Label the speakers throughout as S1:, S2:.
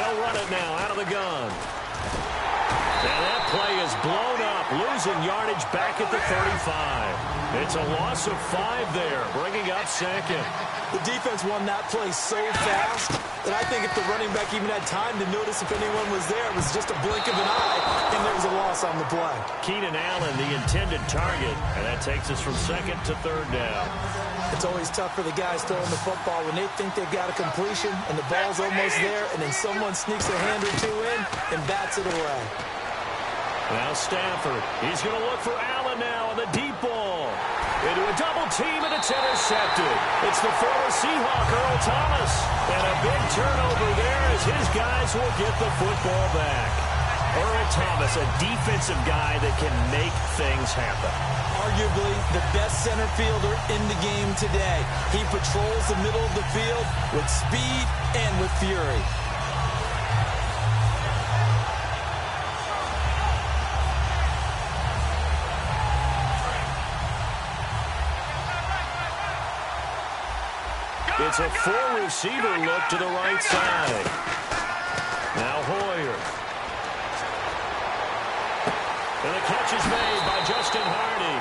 S1: They'll run it now out of the gun. And that play is blown up, losing yardage back at the 35. It's a loss of 5 there, bringing up second.
S2: The defense won that play so fast that I think if the running back even had time to notice if anyone was there, it was just a blink of an eye, and there was a loss on the play.
S1: Keenan Allen, the intended target, and that takes us from second to third down.
S2: It's always tough for the guys throwing the football when they think they've got a completion and the ball's almost there, and then someone sneaks a hand or two in and bats it away.
S1: Now Stafford, he's going to look for Allen now on the deep ball. Into a double team, and it's intercepted. It's the former Seahawk, Earl Thomas. And a big turnover there as his guys will get the football back. Earl Thomas, a defensive guy that can make things happen.
S2: Arguably the best center fielder in the game today. He patrols the middle of the field with speed and with fury.
S1: It's a four-receiver look to the right side. Now Hoyer. And the catch is made by Justin Hardy.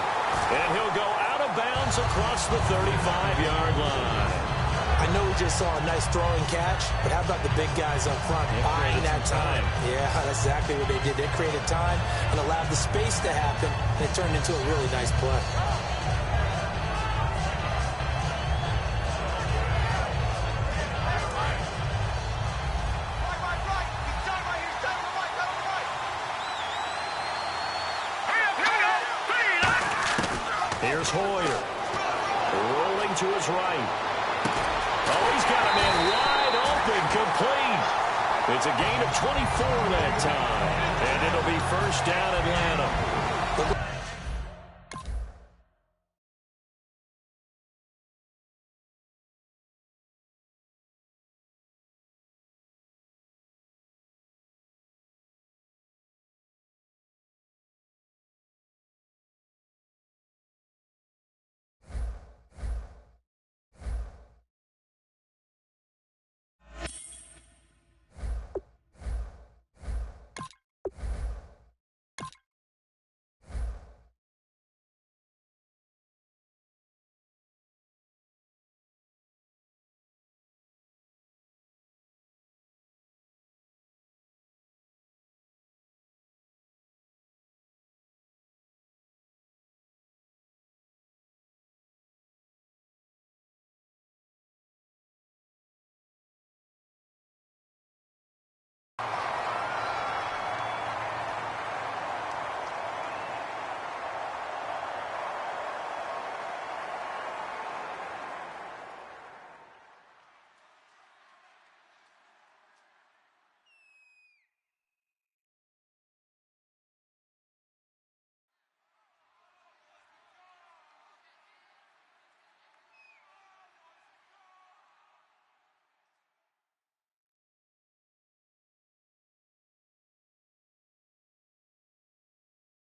S1: And he'll go out of bounds across the 35-yard line.
S2: I know we just saw a nice throwing catch, but how about the big guys up front buying that time? Yeah, that's exactly what they did. They created time and allowed the space to happen, and it turned into a really nice play.
S1: Here's Hoyer. Rolling to his right. Oh, he's got a man wide open, complete. It's a gain of 24 that time. And it'll be first down Atlanta.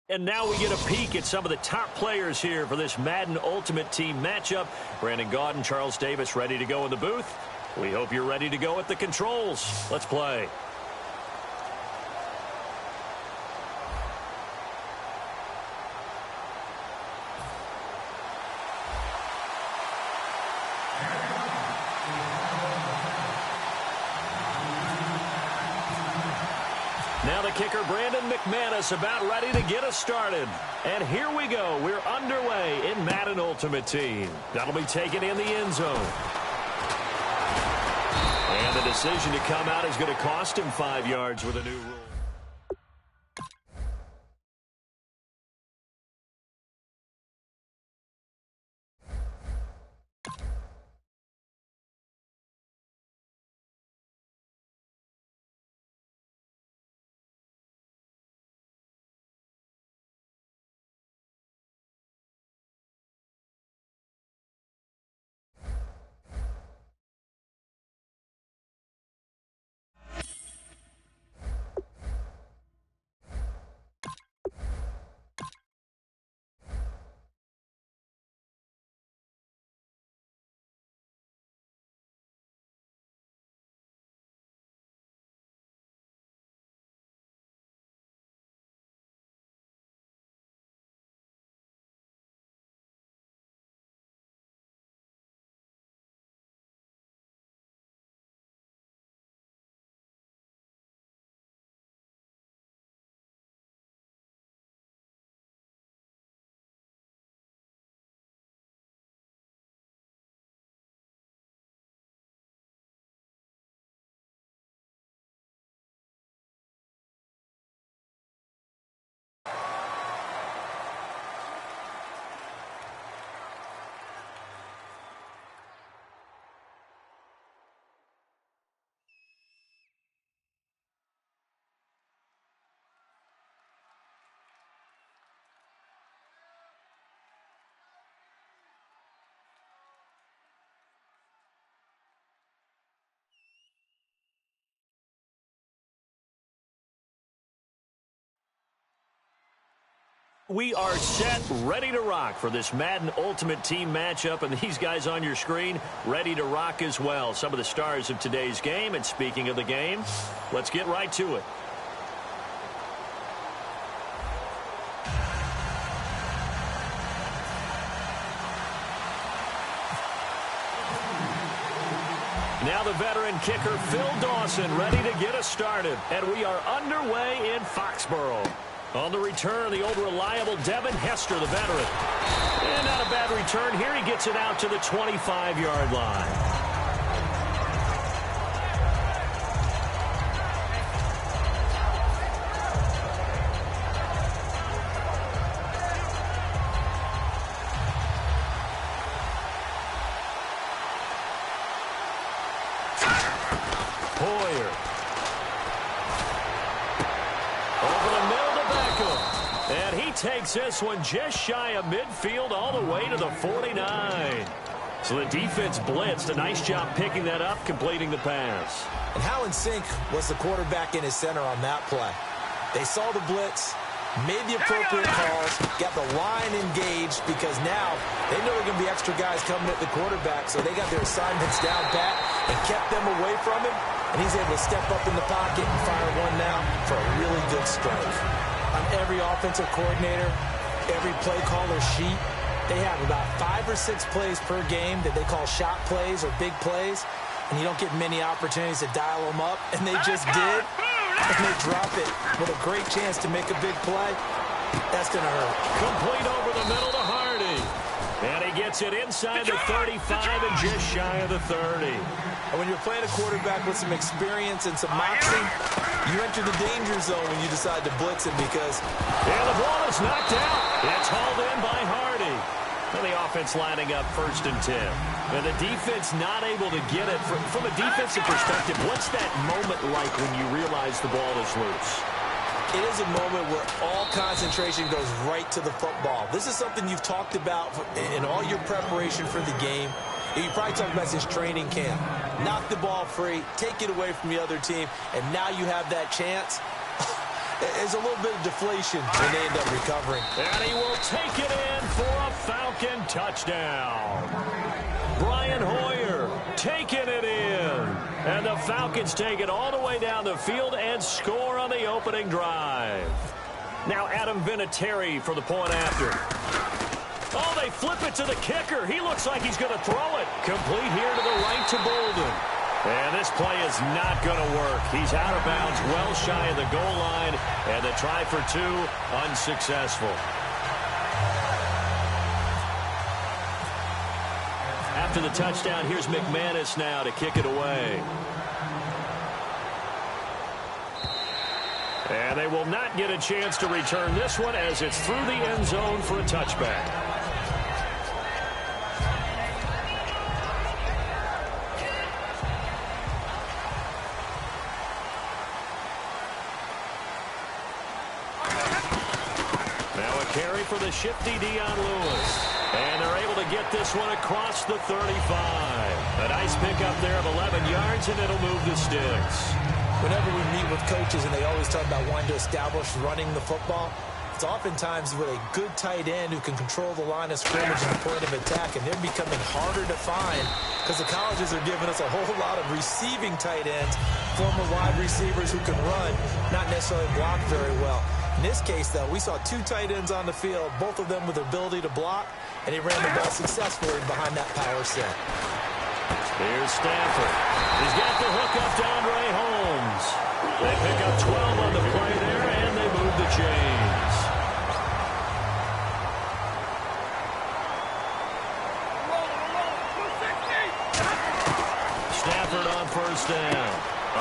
S1: And now we get a peek at some of the top players here for this Madden Ultimate Team matchup. Brandon Gaudin, Charles Davis ready to go in the booth. We hope you're ready to go at the controls. Let's play. Now the kicker, Brandon McManus, about ready to get us started. And here we go. We're underway in Madden Ultimate Team. That'll be taken in the end zone. And the decision to come out is going to cost him 5 yards with a new rule. we are set, ready to rock for this Madden Ultimate Team matchup, and these guys on your screen ready to rock as well. Some of the stars of today's game, and speaking of the game, let's get right to it. Now the veteran kicker, Phil Dawson, ready to get us started. And we are underway in Foxborough. On the return, the old reliable Devin Hester, the veteran. And not a bad return here. He gets it out to the 25-yard line. Takes this one just shy of midfield all the way to the 49. So the defense blitzed. A nice job picking that up, completing the pass.
S2: And how in sync was the quarterback in his center on that play? They saw the blitz, made the appropriate calls, got the line engaged because now they know there are going to be extra guys coming at the quarterback, so they got their assignments down pat and kept them away from him, and he's able to step up in the pocket and fire one now for a really good strike. On every offensive coordinator, every play caller sheet, they have about 5 or 6 plays per game that they call shot plays or big plays, and you don't get many opportunities to dial them up, and they just did, and they drop it with a great chance to make a big play. That's going to hurt.
S1: Complete over the middle to Hardy. And he gets it inside the 35 and just shy of the 30.
S2: And when you're playing a quarterback with some experience and some moxie, you enter the danger zone when you decide to blitz him because...
S1: And the ball is knocked out. It's hauled in by Hardy. And the offense lining up 1st and 10. And the defense not able to get it. From a defensive perspective, what's that moment like when you realize the ball is loose?
S2: It is a moment where all concentration goes right to the football. This is something you've talked about in all your preparation for the game. You probably talked about this training camp. Knock the ball free, take it away from the other team, and now you have that chance. There's a little bit of deflation when they end up recovering.
S1: And he will take it in for a Falcon touchdown. Brian Hoyer taking it in. And the Falcons take it all the way down the field and score on the opening drive. Now Adam Vinatieri for the point after. Oh, they flip it to the kicker. He looks like he's going to throw it. Complete here to the right to Bolden. And this play is not going to work. He's out of bounds, well shy of the goal line. And the try for 2, unsuccessful. After the touchdown, here's McManus now to kick it away. And they will not get a chance to return this one as it's through the end zone for a touchback. Now a carry for the shifty Dion Lewis. And they're able to get this one across the 35. A nice pickup there of 11 yards, and it'll move the sticks.
S2: Whenever we meet with coaches and they always talk about wanting to establish running the football, it's oftentimes with a good tight end who can control the line of scrimmage and the point of attack, and they're becoming harder to find because the colleges are giving us a whole lot of receiving tight ends, former wide receivers who can run, not necessarily block very well. In this case, though, we saw 2 tight ends on the field, both of them with the ability to block, and he ran the ball successfully behind that power set.
S1: Here's Stafford. He's got the hook up to Andre Holmes. They pick up 12 on the play there, and they move the chains. Stafford on 1st down.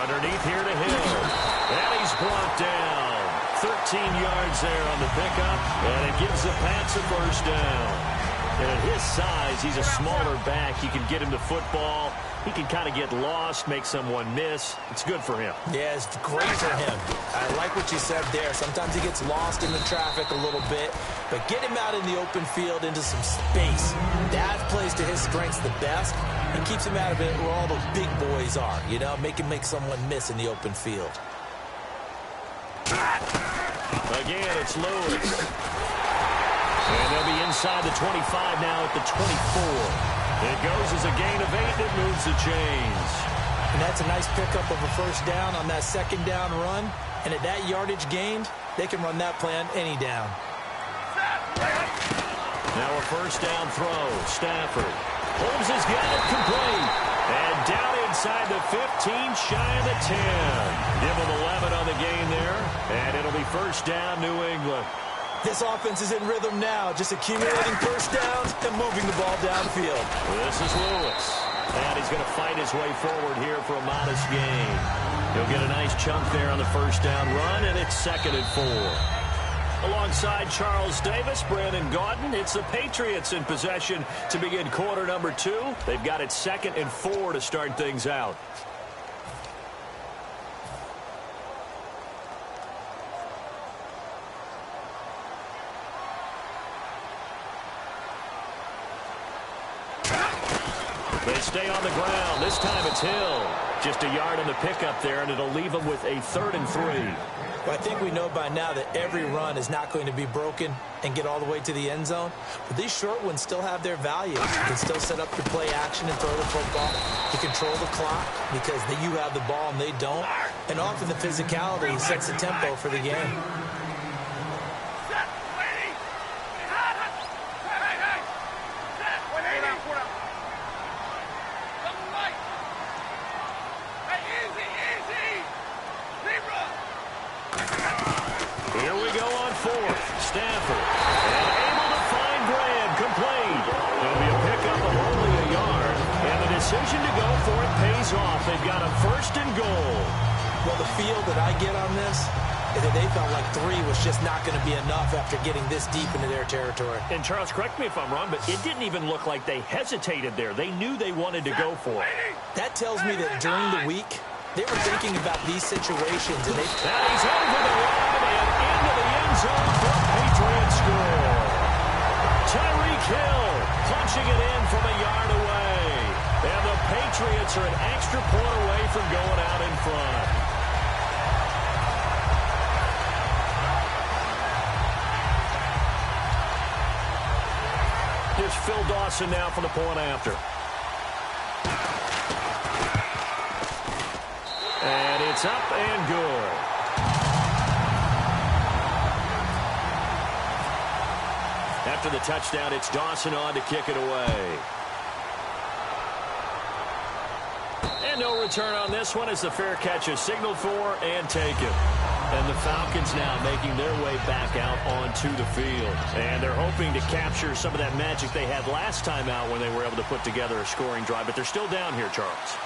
S1: Underneath here to Hill. And he's brought down. 13 yards there on the pickup, and it gives the Pats a 1st down. And at his size, he's a smaller back. You can get him to football. He can kind of get lost, make someone miss. It's good for him.
S2: Yeah, it's great for him. I like what you said there. Sometimes he gets lost in the traffic a little bit, but get him out in the open field into some space. That plays to his strengths the best and keeps him out of it where all those big boys are, you know, make him make someone miss in the open field.
S1: Again, it's Lewis. And they'll be inside the 25 now at the 24. It goes as a gain of 8, and it moves the chains.
S2: And that's a nice pickup of a first down on that second down run. And at that yardage gained, they can run that play on any down.
S1: Now a first down throw. Stafford. Holmes has got it complete. And down inside the 15, shy of the 10. Give them 11 on the gain there. And it'll be first down, New England.
S2: This offense is in rhythm now, just accumulating first downs and moving the ball downfield.
S1: This is Lewis. And he's going to fight his way forward here for a modest gain. He'll get a nice chunk there on the first down run, and it's 2nd and 4. Alongside Charles Davis, Brandon Gaudin, it's the Patriots in possession to begin quarter number 2. They've got it 2nd and 4 to start things out. They stay on the ground. This time it's Hill. Just a yard on the pickup there, and it'll leave them with a 3rd and 3.
S2: Well, I think we know by now that every run is not going to be broken and get all the way to the end zone. But these short ones still have their value. You can still set up your play action and throw the football. You control the clock because you have the ball and they don't. And often the physicality sets the tempo for the game.
S1: Here we go on 4th. Stafford. And able to find Graham. Complete. There'll be a pickup of only a yard. And the decision to go for it pays off. They've got a 1st and goal.
S2: Well, the feel that I get on this is that they felt like 3 was just not going to be enough after getting this deep into their territory.
S1: And Charles, correct me if I'm wrong, but it didn't even look like they hesitated there. They knew they wanted to go for it.
S2: That tells me that during the week, they were thinking about these situations. And
S1: he's over the line and into the end zone for a Patriots score. Tyreek Hill punching it in from a yard away. And the Patriots are an extra point away from going out in front. Here's Phil Dawson now for the point after. And it's up and good. After the touchdown, it's Dawson on to kick it away. And no return on this one as the fair catch is signaled for and taken. And the Falcons now making their way back out onto the field. And they're hoping to capture some of that magic they had last time out when they were able to put together a scoring drive. But they're still down here, Charles.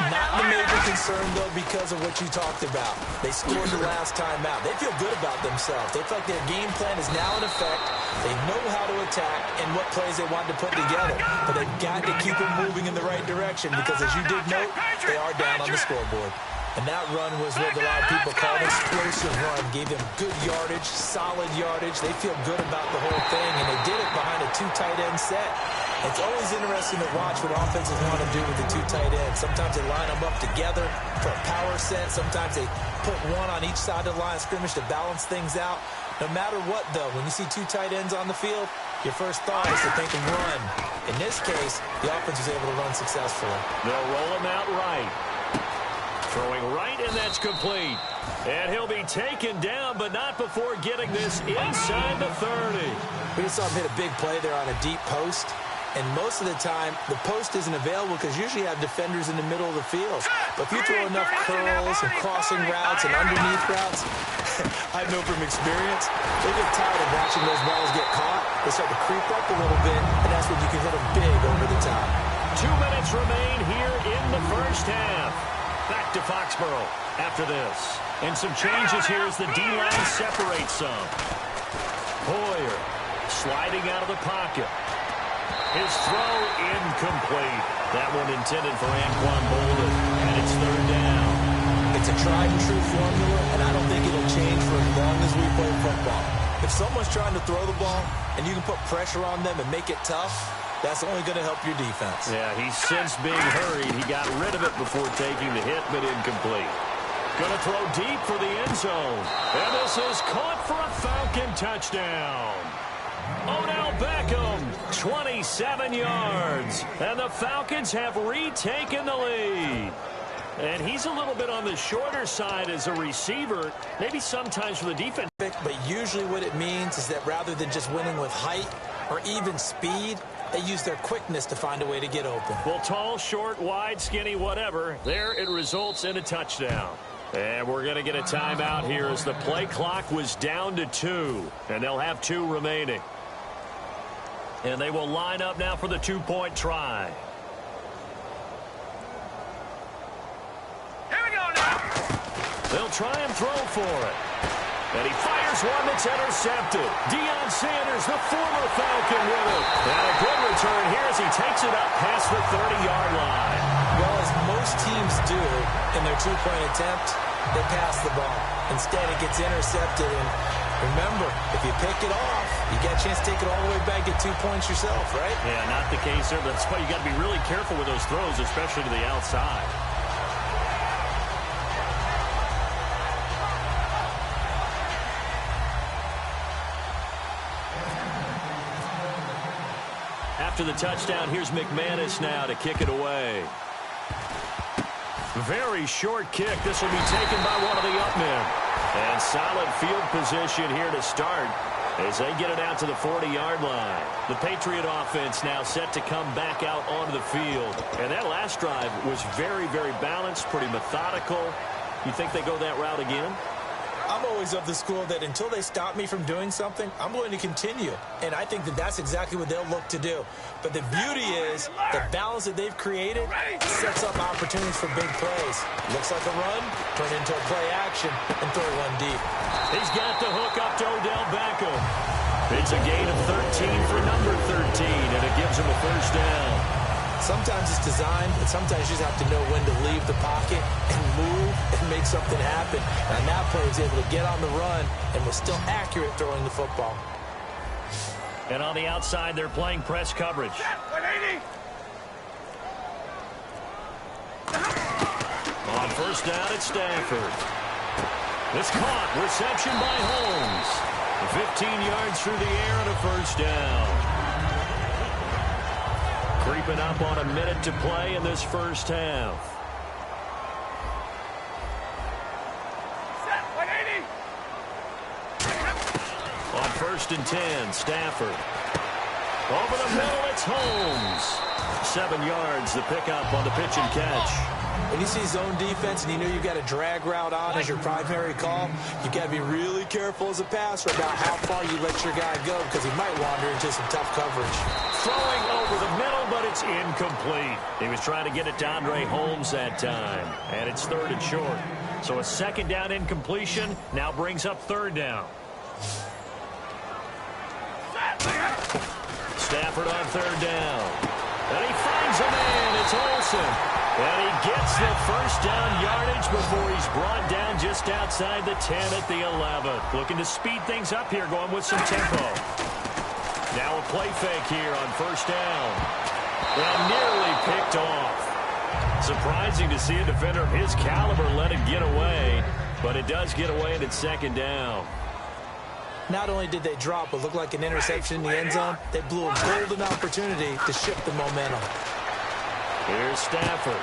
S2: Not the major concern, though, because of what you talked about. They scored the last time out. They feel good about themselves. They feel like their game plan is now in effect. They know how to attack and what plays they want to put together. But they've got to keep them moving in the right direction because, as you did note, they are down on the scoreboard. And that run was what a lot of people call an explosive run. Gave them good yardage, solid yardage. They feel good about the whole thing, and they did it behind a 2 tight end set. It's always interesting to watch what offenses want to do with the 2 tight ends. Sometimes they line them up together for a power set. Sometimes they put one on each side of the line of scrimmage to balance things out. No matter what, though, when you see 2 tight ends on the field, your first thought is to think of run. In this case, the offense was able to run successfully.
S1: They'll roll him out right. Throwing right, and that's complete. And he'll be taken down, but not before getting this inside the 30.
S2: We just saw him hit a big play there on a deep post. And most of the time, the post isn't available because usually you have defenders in the middle of the field. But if you throw enough curls and crossing routes and underneath routes, I know from experience, they get tired of watching those balls get caught. They start to creep up a little bit, and that's when you can hit them big over the top.
S1: 2 minutes remain here in the first half. Back to Foxborough after this. And some changes here as the D-line separates some. Hoyer sliding out of the pocket. His throw incomplete. That one intended for Anquan Bolden, and it's 3rd down.
S2: It's a tried-and-true formula, and I don't think it'll change for as long as we play football. If someone's trying to throw the ball and you can put pressure on them and make it tough, that's only going to help your defense.
S1: Yeah, he's since being hurried. He got rid of it before taking the hit, but incomplete. Going to throw deep for the end zone. And this is caught for a Falcon touchdown. Odell Beckham, 27 yards. And the Falcons have retaken the lead. And he's a little bit on the shorter side as a receiver, maybe sometimes for the defense.
S2: But usually what it means is that rather than just winning with height or even speed, they use their quickness to find a way to get open.
S1: Well, tall, short, wide, skinny, whatever. There it results in a touchdown. And we're going to get a timeout here as the play clock was down to 2. And they'll have 2 remaining. And they will line up now for the 2-point try.
S3: Here we go now.
S1: They'll try and throw for it. And he fires one that's intercepted. Deion Sanders, the former Falcon, with it. And a good return here as he takes it up past the 30-yard line.
S2: Well, as most teams do in their 2-point attempt, they pass the ball. Instead, it gets intercepted. And remember, if you pick it off, you get a chance to take it all the way back, get 2 points yourself, right?
S1: Yeah, not the case there. That's why you got to be really careful with those throws, especially to the outside. After the touchdown, here's McManus now to kick it away. Very short kick. This will be taken by one of the up men. And solid field position here to start as they get it out to the 40-yard line. The Patriot offense now set to come back out onto the field. And that last drive was very, very balanced, pretty methodical. You think they go that route again?
S2: I'm always of the school that until they stop me from doing something, I'm going to continue. And I think that that's exactly what they'll look to do. But the beauty is the balance that they've created sets up opportunities for big plays. Looks like a run, turn into a play action, and throw one deep.
S1: He's got the hook up to Odell Beckham. It's a gain of 13 for number 13, and it gives him a first down.
S2: Sometimes it's designed, but sometimes you just have to know when to leave the pocket and move and make something happen. And that player was able to get on the run and was still accurate throwing the football.
S1: And on the outside, they're playing press coverage.
S3: 180.
S1: On first down, it's Stafford. It's caught. Reception by Holmes. 15 yards through the air and a first down. Creeping up on a minute to play in this first half.
S3: Set 180.
S1: On first and 10, Stafford. Over the middle, it's Holmes. 7 yards, the pickup on the pitch and catch.
S2: When you see zone defense and you know you've got a drag route on as your primary call, you've got to be really careful as a passer about how far you let your guy go because he might wander into some tough coverage.
S1: Throwing over the middle, but it's incomplete. He was trying to get it to Andre Holmes that time, and it's third and short. So a second down incompletion now brings up third down. Stafford on third down. And he finds a man. It's Olsen. And he gets the first down yardage before he's brought down just outside the 10 at the 11. Looking to speed things up here, going with some tempo. Now a play fake here on first down. And nearly picked off. Surprising to see a defender of his caliber let it get away. But it does get away and it's second down.
S2: Not only did they drop what looked like an interception in the end zone, they blew a golden opportunity to shift the momentum.
S1: Here's Stafford.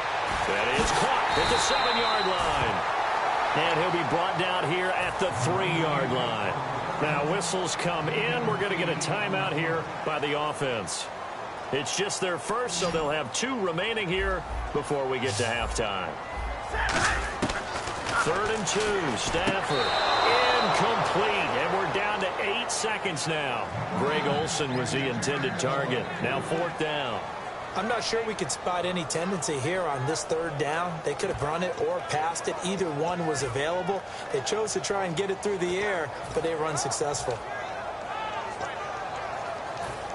S1: That is caught at the 7-yard line. And he'll be brought down here at the 3-yard line. Now whistles come in. We're going to get a timeout here by the offense. It's just their first, so they'll have 2 remaining here before we get to halftime. Third and 2, Stafford. Incomplete, and we're down to 8 seconds now. Greg Olsen was the intended target. Now fourth down.
S2: I'm not sure we could spot any tendency here on this third down. They could have run it or passed it. Either one was available. They chose to try and get it through the air, but they were unsuccessful.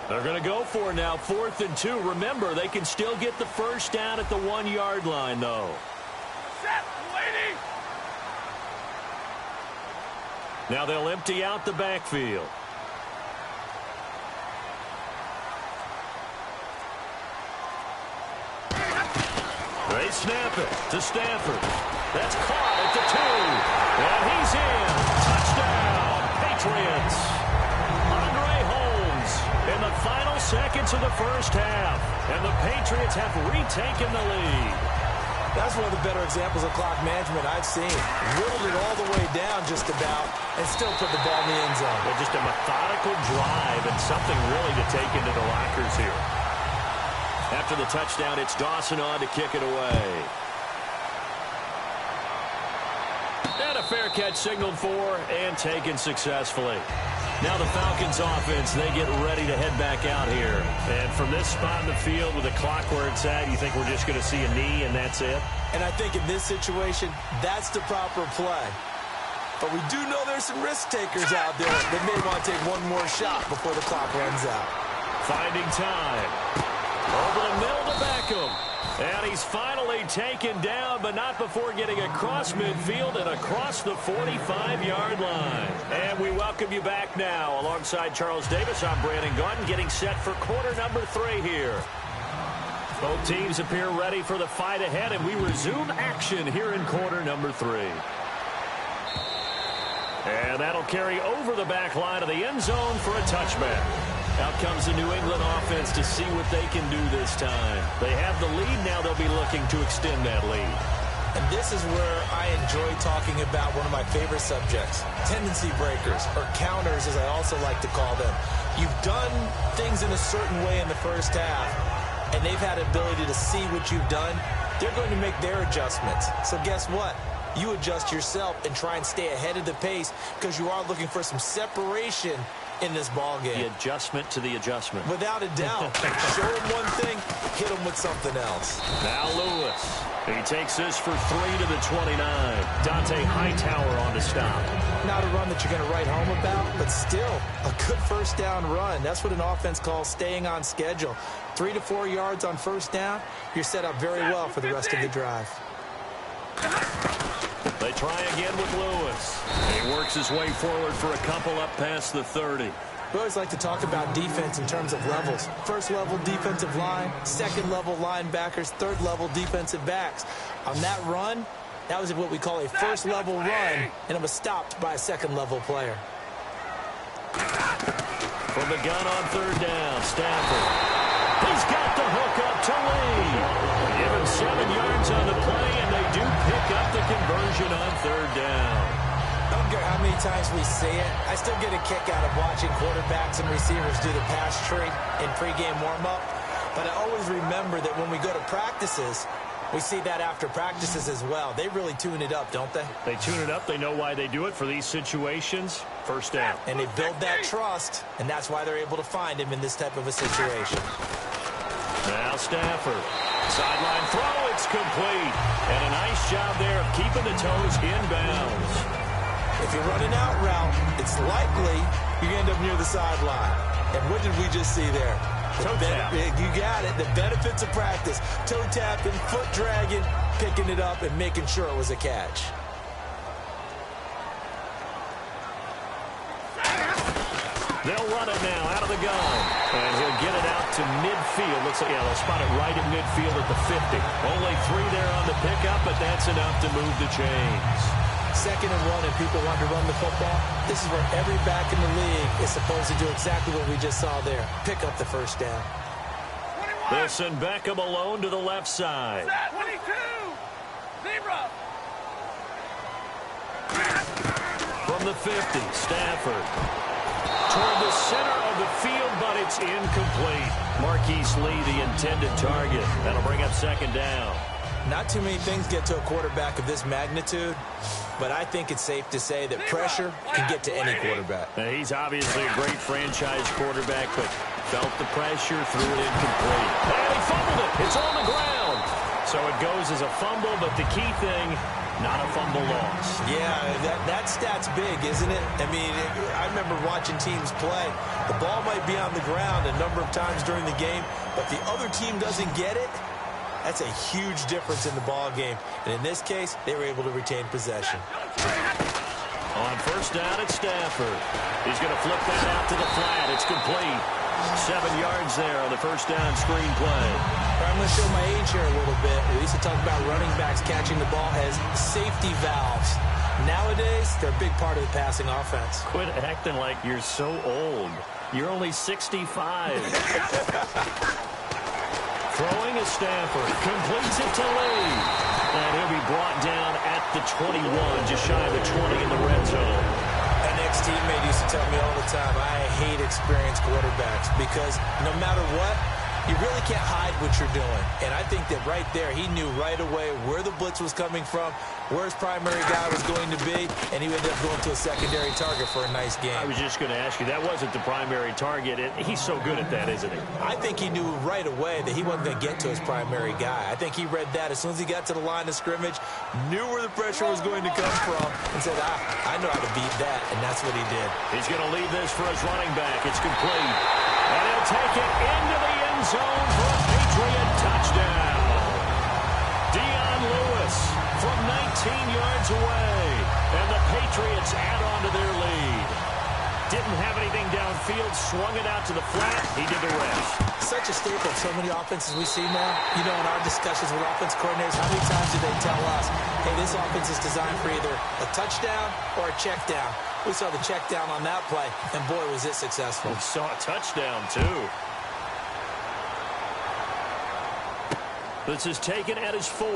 S1: They're going to go for it now, fourth and 2. Remember, they can still get the first down at the 1-yard line, though.
S3: Set, waiting.
S1: Now they'll empty out the backfield. They snap it to Stafford. That's caught at the 2. And he's in. Touchdown, Patriots. Andre Holmes minutes of the first half, and the Patriots have retaken the lead.
S2: That's one of the better examples of clock management I've seen. Whittled it all the way down just about and still put the ball in the end zone.
S1: Well, just a methodical drive and something really to take into the lockers here. After the touchdown, it's Dawson on to kick it away. And a fair catch signaled for and taken successfully. Now the Falcons offense, they get ready to head back out here. And from this spot in the field with the clock where it's at, you think we're just going to see a knee and that's it?
S2: And I think in this situation, that's the proper play. But we do know there's some risk takers out there that may want to take one more shot before the clock runs out.
S1: Finding time. Over the middle to Beckham. And he's finally taken down, but not before getting across midfield and across the 45-yard line. And we welcome you back now. Alongside Charles Davis, I'm Brandon Gaudin, getting set for quarter number 3 here. Both teams appear ready for the fight ahead, and we resume action here in quarter number 3. And that'll carry over the back line of the end zone for a touchback. Out comes the New England offense to see what they can do this time. They have the lead. Now they'll be looking to extend that lead.
S2: And this is where I enjoy talking about one of my favorite subjects, tendency breakers, or counters as I also like to call them. You've done things in a certain way in the first half, and they've had the ability to see what you've done. They're going to make their adjustments. So guess what? You adjust yourself and try and stay ahead of the pace because you are looking for some separation in this ball game.
S1: The adjustment to the adjustment.
S2: Without a doubt. Show him one thing, hit him with something else.
S1: Now Lewis. He takes this for 3 to the 29. Dante Hightower on to stop.
S2: Not a run that you're going to write home about, but still a good first down run. That's what an offense calls staying on schedule. 3 to 4 yards on first down, you're set up very well for the rest of the drive.
S1: They try again with Lewis. He works his way forward for a couple up past the 30.
S2: We always like to talk about defense in terms of levels. First level defensive line, second level linebackers, third level defensive backs. On that run, that was what we call a first level run, and it was stopped by a second level player.
S1: From the gun on third down, Stafford. He's got the hook up to Lee. Give him 7 yards on the play, and they do pick up the conversion on third down.
S2: I don't care how many times we see it. I still get a kick out of watching quarterbacks and receivers do the pass tree in pregame warm-up. But I always remember that when we go to practices, we see that after practices as well. They really tune it up, don't they?
S1: They tune it up. They know why they do it for these situations. First down.
S2: And they build that trust, and that's why they're able to find him in this type of a situation.
S1: Now Stafford. Sideline throw. It's complete. And a nice job there of keeping the toes inbounds.
S2: If you're running out route, it's likely you end up near the sideline. And what did we just see there?
S1: Toe tap.
S2: You got it. The benefits of practice. Toe tapping, foot dragging, picking it up, and making sure it was a catch.
S1: They'll run it now out of the gun. And he'll get it out to midfield. Looks like, yeah, they'll spot it right at midfield at the 50. Only 3 there on the pickup, but that's enough to move the chains.
S2: 2nd and 1, and people want to run the football. This is where every back in the league is supposed to do exactly what we just saw there. Pick up the first down.
S1: They'll send Beckham alone to the left side.
S3: 22. Zebra.
S1: From the 50, Stafford. Toward the center of the field, but it's incomplete. Marquise Lee, the intended target. That'll bring up 2nd down.
S2: Not too many things get to a quarterback of this magnitude, but I think it's safe to say that pressure can get to any quarterback.
S1: Now, he's obviously a great franchise quarterback, but felt the pressure, threw it incomplete. And he fumbled it. It's on the ground. So it goes as a fumble, but the key thing, not a fumble loss.
S2: Yeah, that stat's big, isn't it? I mean, I remember watching teams play. The ball might be on the ground a number of times during the game, but the other team doesn't get it. That's a huge difference in the ball game. And in this case, they were able to retain possession.
S1: On first down, it's Stafford. He's going to flip that out to the flat. It's complete. 7 yards there on the first down screen play.
S2: I'm going to show my age here a little bit. We used to talk about running backs catching the ball as safety valves. Nowadays, they're a big part of the passing offense.
S1: Quit acting like you're so old. You're only 65. Throwing is Stafford. Completes it to Lee. And he'll be brought down at the 21, just shy of the 20 in the red zone.
S2: An ex-teammate used to tell me all the time, I hate experienced quarterbacks because no matter what, you really can't hide what you're doing. And I think that right there, he knew right away where the blitz was coming from, where his primary guy was going to be, and he ended up going to a secondary target for a nice game.
S1: I was just going to ask you, that wasn't the primary target. He's so good at that, isn't he?
S2: I think he knew right away that he wasn't going to get to his primary guy. I think he read that as soon as he got to the line of scrimmage, knew where the pressure was going to come from, and said, I know how to beat that, and that's what he did.
S1: He's going to leave this for his running back. It's complete. And he'll take it into the end zone for a Patriot touchdown. Dion Lewis from 19 yards away. And the Patriots add on to their lead. Didn't have anything downfield, swung it out to the flat. He did the rest.
S2: Such a staple of so many offenses we see now. You know, in our discussions with offense coordinators, how many times do they tell us, hey, this offense is designed for either a touchdown or a check down. We saw the check down on that play, and boy, was it successful.
S1: We saw a touchdown, too. This is taken at his 4.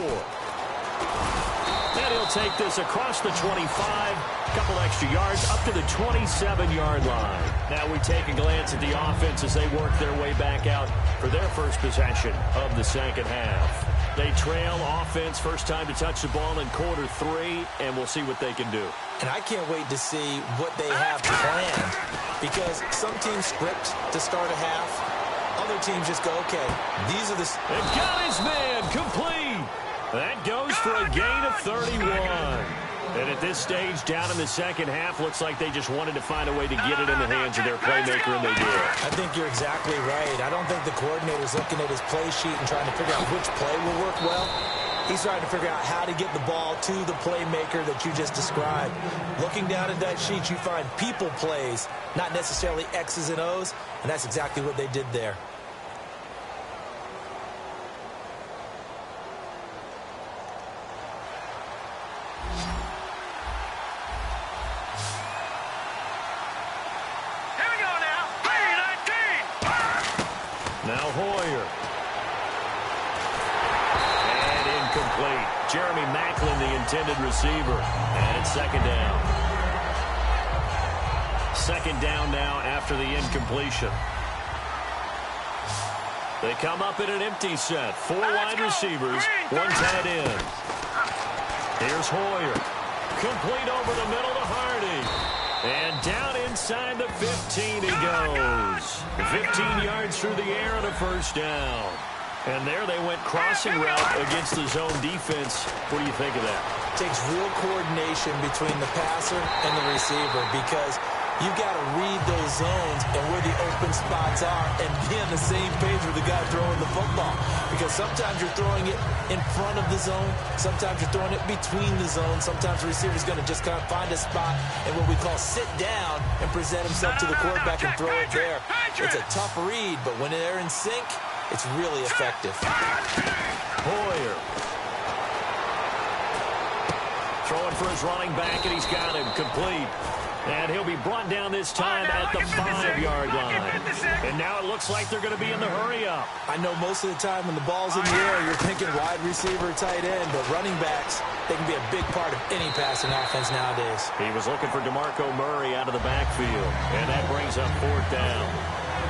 S1: And he'll take this across the 25, a couple extra yards, up to the 27-yard line. Now we take a glance at the offense as they work their way back out for their first possession of the second half. They trail offense, first time to touch the ball in quarter 3, and we'll see what they can do.
S2: And I can't wait to see what they have planned, because some teams script to start a half. Other teams just go, okay, these are the...
S1: And got his man complete. That goes for a gain of 31. And at this stage, down in the second half, looks like they just wanted to find a way to get it in the hands of their playmaker, and they did.
S2: I think you're exactly right. I don't think the coordinator's looking at his play sheet and trying to figure out which play will work well. He's trying to figure out how to get the ball to the playmaker that you just described. Looking down at that sheet, you find people plays, not necessarily X's and O's, and that's exactly what they did there.
S1: Now Hoyer. And incomplete. Jeremy Maclin, the intended receiver. And it's second down. Second down now after the incompletion. They come up in an empty set. 4 wide receivers, 1 tight end. Here's Hoyer. Complete over the middle to Hardy. And down inside the 15 he goes. 15 yards through the air and a first down. And there they went crossing route against the zone defense. What do you think of that?
S2: Takes real coordination between the passer and the receiver, because you've got to read those zones and where the open spots are and be on the same page with the guy throwing the football. Because sometimes you're throwing it in front of the zone. Sometimes you're throwing it between the zones. Sometimes the receiver's going to just kind of find a spot and what we call sit down and present himself to the quarterback and throw it there. It's a tough read, but when they're in sync, it's really effective.
S1: Hoyer. Throwing for his running back, and he's got him complete. And he'll be brought down this time at the 5-yard line. And now it looks like they're going to be in the hurry-up.
S2: I know most of the time when the ball's in the air, you're thinking wide receiver, tight end, but running backs, they can be a big part of any passing offense nowadays.
S1: He was looking for DeMarco Murray out of the backfield, and that brings up 4th down.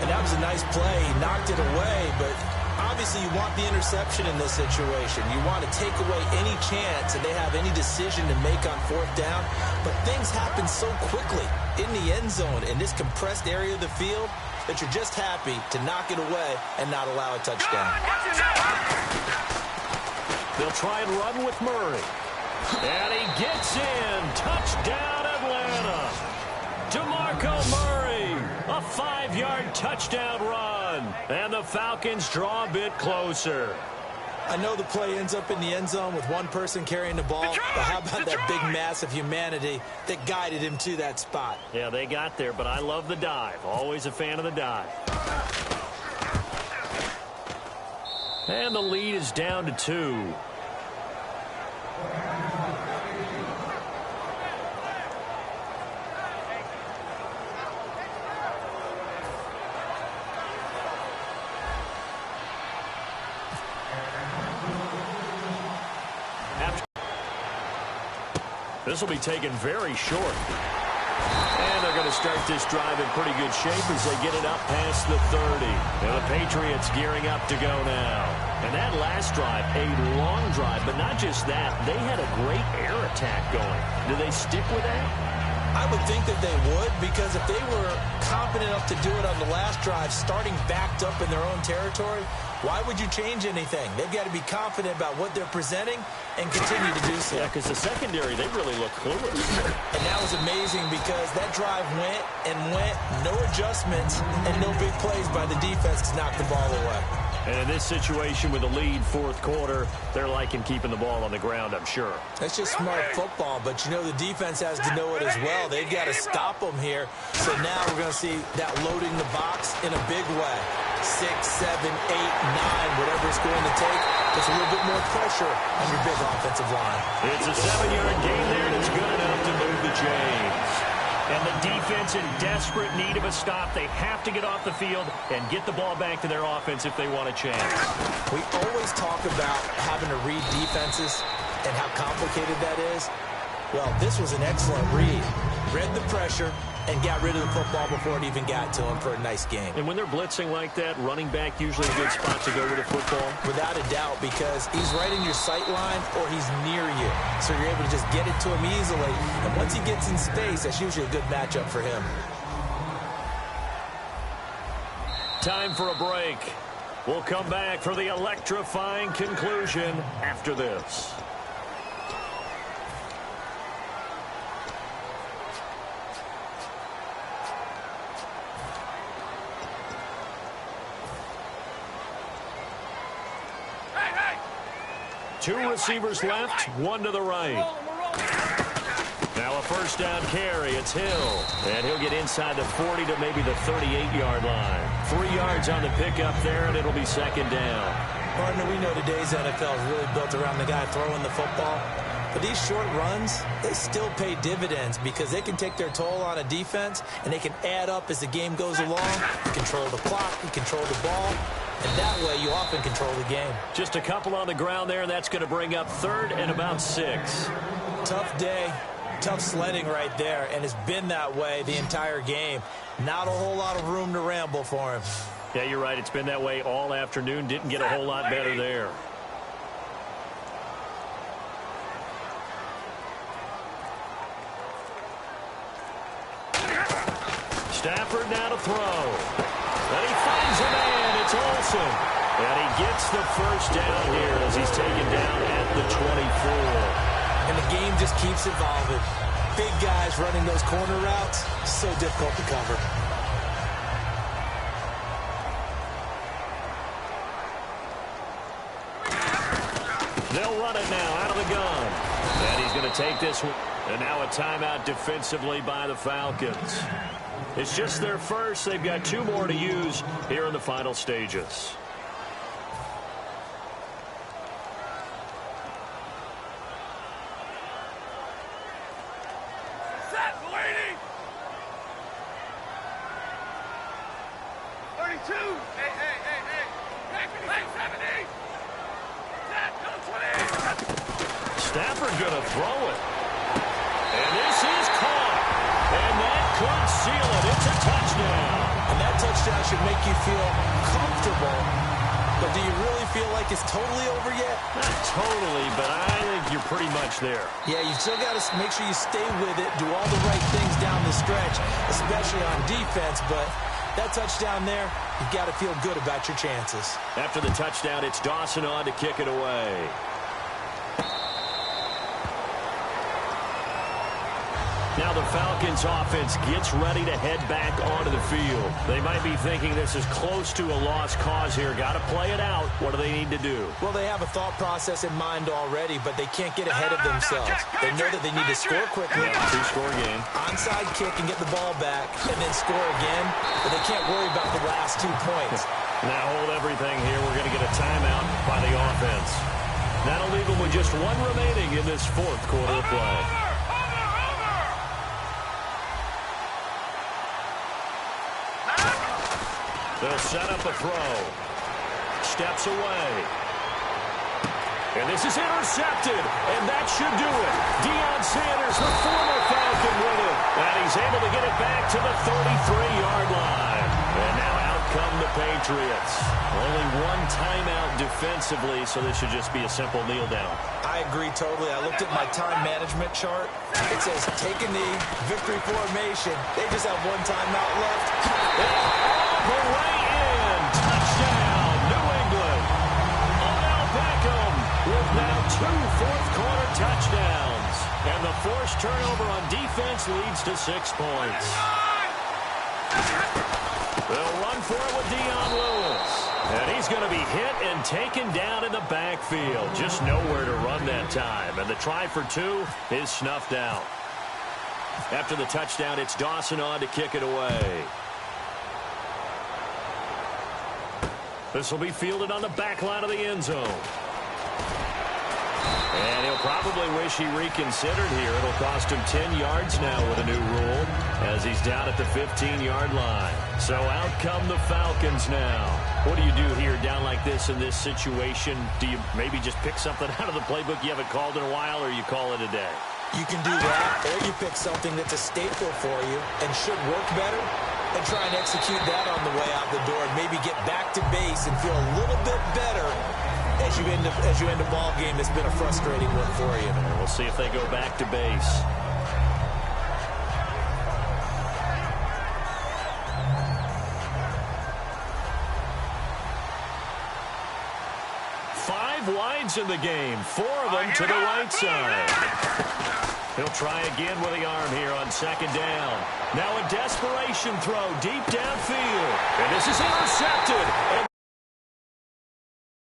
S2: And that was a nice play. He knocked it away, but obviously you want the interception in this situation. You want to take away any chance that they have any decision to make on 4th down. But things happen so quickly in the end zone in this compressed area of the field that you're just happy to knock it away and not allow a touchdown.
S1: They'll try and run with Murray. And he gets in. Touchdown, Atlanta. DeMarco Murray, a 5-yard touchdown run. And the Falcons draw a bit closer.
S2: I know the play ends up in the end zone with one person carrying the ball, but how about that big mass of humanity that guided him to that spot?
S1: Yeah, they got there, but I love the dive. Always a fan of the dive. And the lead is down to 2. This will be taken very short. And they're going to start this drive in pretty good shape as they get it up past the 30. And the Patriots gearing up to go now. And that last drive, a long drive, but not just that. They had a great air attack going. Do they stick with that?
S2: I would think that they would, because if they were confident enough to do it on the last drive, starting backed up in their own territory, why would you change anything? They've got to be confident about what they're presenting and continue to do so.
S1: Yeah, because the secondary, they really look clueless.
S2: And that was amazing because that drive went and went, no adjustments, and no big plays by the defense to knock the ball away.
S1: And in this situation with the lead fourth quarter, they're liking keeping the ball on the ground, I'm sure.
S2: That's just smart football, but you know the defense has to know it as well. They've got to stop them here. So now we're going to see that loading the box in a big way. 6, 7, 8, 9, whatever it's going to take. It's a little bit more pressure on your big offensive line.
S1: It's a 7-yard gain there, and it's good enough to move the chains. And the defense in desperate need of a stop. They have to get off the field and get the ball back to their offense if they want a chance.
S2: We always talk about having to read defenses and how complicated that is. Well, this was an excellent read. Read the pressure and got rid of the football before it even got to him for a nice game.
S1: And when they're blitzing like that, running back usually a good spot to go with the football?
S2: Without a doubt, because he's right in your sight line or he's near you. So you're able to just get it to him easily. And once he gets in space, that's usually a good matchup for him.
S1: Time for a break. We'll come back for the electrifying conclusion after this. Two receivers left, one to the right. Now a first down carry. It's Hill. And he'll get inside the 40 to maybe the 38-yard line. 3 yards on the pickup there, and it'll be second down.
S2: Partner, we know today's NFL is really built around the guy throwing the football. But these short runs, they still pay dividends because they can take their toll on a defense, and they can add up as the game goes along. You control the clock, you control the ball. And that way, you often control the game.
S1: Just a couple on the ground there, and that's going to bring up third and about 6.
S2: Tough day, tough sledding right there, and it's been that way the entire game. Not a whole lot of room to ramble for him.
S1: Yeah, you're right. It's been that way all afternoon. Didn't get a whole lot better there. Stafford now to throw. And he finds a man. It's Olsen. And he gets the first down here as he's taken down at the 24.
S2: And the game just keeps evolving. Big guys running those corner routes, so difficult to cover.
S1: They'll run it now out of the gun. And he's going to take this one. And now a timeout defensively by the Falcons. It's just their first. They've got 2 more to use here in the final stages.
S3: Set, lady! 32! Hey, hey, hey, hey! Hey, 70! Set, go 20!
S1: Stafford going to throw it. And this is caught. And that could seal it. It's a touchdown.
S2: And that touchdown should make you feel comfortable. But do you really feel like it's totally over yet?
S1: Not totally, but I think you're pretty much there.
S2: Yeah, you still got to make sure you stay with it, do all the right things down the stretch, especially on defense. But that touchdown there, you've got to feel good about your chances.
S1: After the touchdown, it's Dawson on to kick it away. Now the Falcons offense gets ready to head back onto the field. They might be thinking this is close to a lost cause here. Got to play it out. What do they need to do?
S2: Well, they have a thought process in mind already, but they can't get ahead of themselves. They know that they need to score quickly.
S1: Yeah, 2-score game.
S2: Onside kick and get the ball back and then score again, but they can't worry about the last 2 points.
S1: Now hold everything here. We're going to get a timeout by the offense. That'll leave them with just 1 remaining in this fourth quarter of play. They'll set up a throw. Steps away. And this is intercepted, and that should do it. Deion Sanders, the former Falcon, with it. And he's able to get it back to the 33-yard line. And now out come the Patriots. Only one timeout defensively, so this should just be a simple kneel down.
S2: I agree totally. I looked at my time management chart. It says take a knee, victory formation. They just have one timeout left.
S1: All the way in. Touchdown, New England. Odell Beckham with now 2 fourth-quarter touchdowns. And the forced turnover on defense leads to 6 points. They'll run for it with Dion Lewis. And he's going to be hit and taken down in the backfield. Just nowhere to run that time. And the try for 2 is snuffed out. After the touchdown, it's Dawson on to kick it away. This will be fielded on the back line of the end zone. And he'll probably wish he reconsidered here. It'll cost him 10 yards now with a new rule as he's down at the 15-yard line. So out come the Falcons now. What do you do here down like this in this situation? Do you maybe just pick something out of the playbook you haven't called in a while, or you call it a day?
S2: You can do that, or you pick something that's a staple for you and should work better and try and execute that on the way out the door and maybe get back to base and feel a little bit better as you end a ball game that's been a frustrating one for you.
S1: And we'll see if they go back to base. Five wides in the game, 4 of them to the right side. He'll try again with the arm here on 2nd down. Now a desperation throw deep downfield. And this is intercepted.